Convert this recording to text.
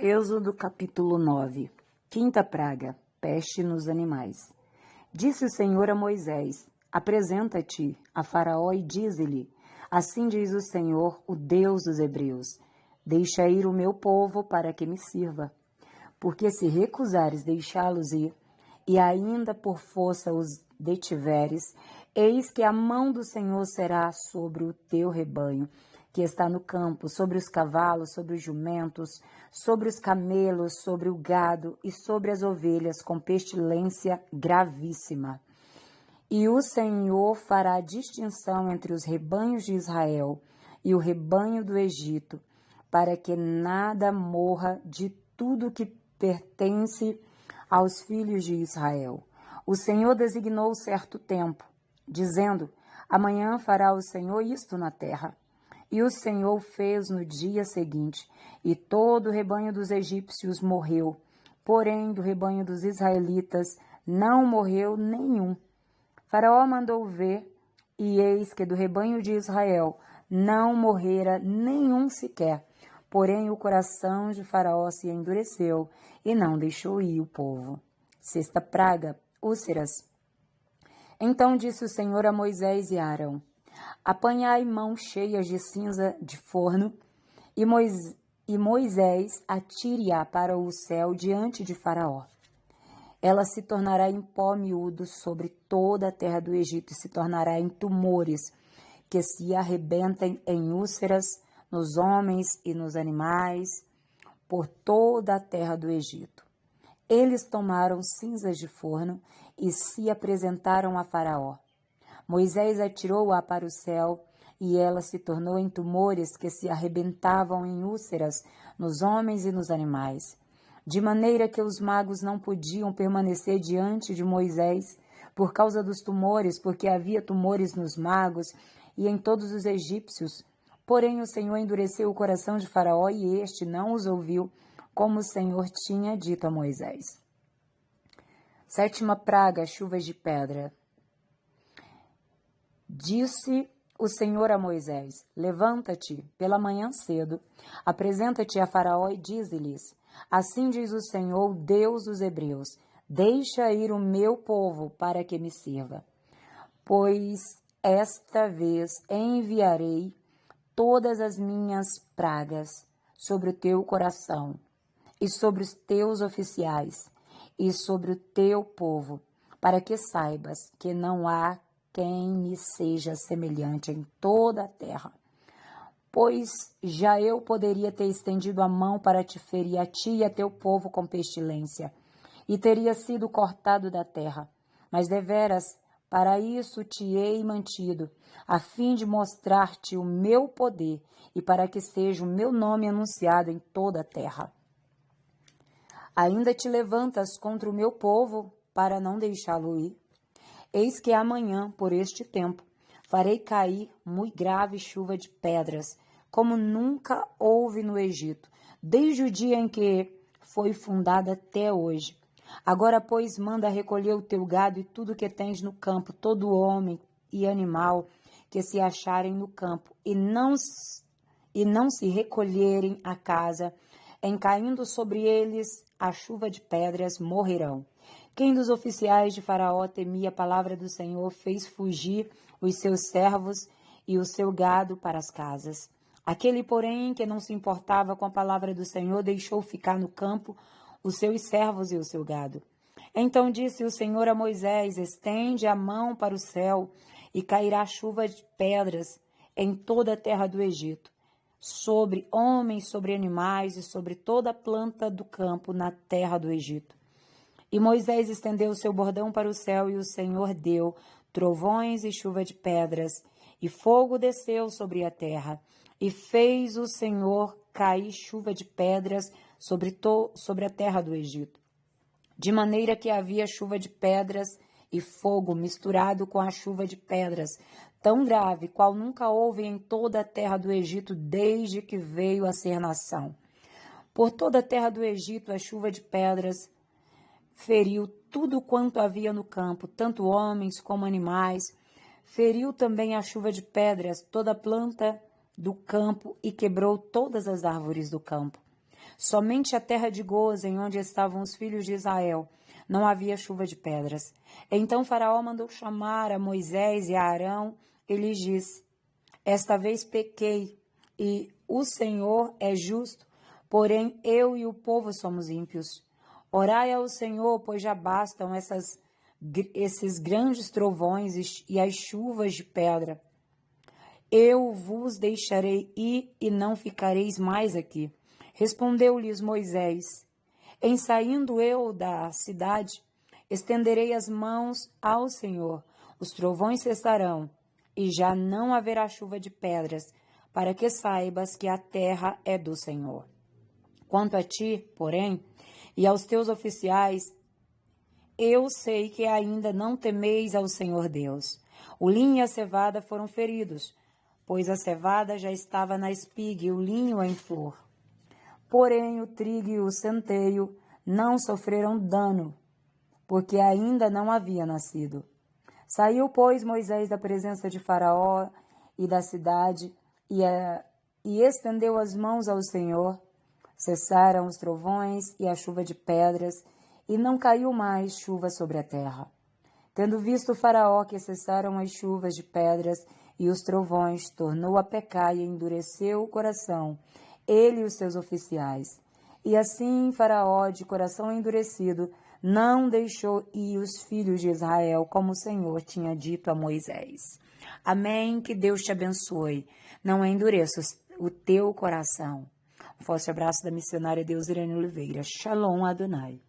Êxodo capítulo 9. Quinta praga, peste nos animais. Disse o Senhor a Moisés: Apresenta-te a Faraó e dize-lhe: Assim diz o Senhor, o Deus dos Hebreus: Deixa ir o meu povo para que me sirva. Porque se recusares deixá-los ir, e ainda por força os detiveres, eis que a mão do Senhor será sobre o teu rebanho, que está no campo, sobre os cavalos, sobre os jumentos, sobre os camelos, sobre o gado e sobre as ovelhas, com pestilência gravíssima. E o Senhor fará distinção entre os rebanhos de Israel e o rebanho do Egito, para que nada morra de tudo que pertence aos filhos de Israel. O Senhor designou certo tempo, dizendo: Amanhã fará o Senhor isto na terra. E o Senhor fez no dia seguinte, e todo o rebanho dos egípcios morreu, porém do rebanho dos israelitas não morreu nenhum. Faraó mandou ver, e eis que do rebanho de Israel não morrera nenhum sequer. Porém o coração de Faraó se endureceu, e não deixou ir o povo. Sexta praga, úlceras. Então disse o Senhor a Moisés e a Arão: Apanhai mãos cheias de cinza de forno, e Moisés atire-a para o céu diante de Faraó. Ela se tornará em pó miúdo sobre toda a terra do Egito, e se tornará em tumores, que se arrebentem em úlceras nos homens e nos animais, por toda a terra do Egito. Eles tomaram cinzas de forno e se apresentaram a Faraó. Moisés atirou-a para o céu, e ela se tornou em tumores que se arrebentavam em úlceras nos homens e nos animais. De maneira que os magos não podiam permanecer diante de Moisés por causa dos tumores, porque havia tumores nos magos e em todos os egípcios. Porém o Senhor endureceu o coração de Faraó, e este não os ouviu, como o Senhor tinha dito a Moisés. Sétima praga, chuvas de pedra. Disse o Senhor a Moisés: Levanta-te pela manhã cedo, apresenta-te a Faraó e dize-lhes: Assim diz o Senhor, Deus dos Hebreus: Deixa ir o meu povo para que me sirva. Pois esta vez enviarei todas as minhas pragas sobre o teu coração, e sobre os teus oficiais, e sobre o teu povo, para que saibas que não há quem me seja semelhante em toda a terra. Pois já eu poderia ter estendido a mão para te ferir a ti e a teu povo com pestilência, e teria sido cortado da terra. Mas deveras, para isso te hei mantido, a fim de mostrar-te o meu poder, e para que seja o meu nome anunciado em toda a terra. Ainda te levantas contra o meu povo, para não deixá-lo ir? Eis que amanhã, por este tempo, farei cair muito grave chuva de pedras, como nunca houve no Egito, desde o dia em que foi fundada até hoje. Agora, pois, manda recolher o teu gado e tudo que tens no campo, todo homem e animal que se acharem no campo, e não se recolherem a casa, em caindo sobre eles a chuva de pedras, morrerão. Quem dos oficiais de Faraó temia a palavra do Senhor fez fugir os seus servos e o seu gado para as casas. Aquele, porém, que não se importava com a palavra do Senhor, deixou ficar no campo os seus servos e o seu gado. Então disse o Senhor a Moisés: Estende a mão para o céu, e cairá chuva de pedras em toda a terra do Egito, sobre homens, sobre animais e sobre toda a planta do campo na terra do Egito. E Moisés estendeu o seu bordão para o céu, e o Senhor deu trovões e chuva de pedras, e fogo desceu sobre a terra. E fez o Senhor cair chuva de pedras sobre a terra do Egito. De maneira que havia chuva de pedras e fogo misturado com a chuva de pedras, tão grave qual nunca houve em toda a terra do Egito desde que veio a ser nação. Por toda a terra do Egito a chuva de pedras feriu tudo quanto havia no campo, tanto homens como animais. Feriu também a chuva de pedras toda a planta do campo e quebrou todas as árvores do campo. Somente a terra de Gozen, onde estavam os filhos de Israel, não havia chuva de pedras. Então Faraó mandou chamar a Moisés e a Arão e lhes disse: esta vez pequei, e o Senhor é justo, porém eu e o povo somos ímpios. Orai ao Senhor, pois já bastam esses grandes trovões e as chuvas de pedra. Eu vos deixarei ir e não ficareis mais aqui. Respondeu-lhes Moisés: em saindo eu da cidade, estenderei as mãos ao Senhor, os trovões cessarão, e já não haverá chuva de pedras, para que saibas que a terra é do Senhor. Quanto a ti, porém, e aos teus oficiais, eu sei que ainda não temeis ao Senhor Deus. O linho e a cevada foram feridos, pois a cevada já estava na espiga e o linho em flor. Porém, o trigo e o centeio não sofreram dano, porque ainda não havia nascido. Saiu, pois, Moisés da presença de Faraó e da cidade, e estendeu as mãos ao Senhor. Cessaram os trovões e a chuva de pedras, e não caiu mais chuva sobre a terra. Tendo visto Faraó que cessaram as chuvas de pedras e os trovões, tornou a pecar e endureceu o coração, ele e os seus oficiais. E assim Faraó, de coração endurecido, não deixou ir os filhos de Israel, como o Senhor tinha dito a Moisés. Amém. Que Deus te abençoe. Não endureça o teu coração. Um forte abraço da missionária Deusirene Oliveira. Shalom Adonai.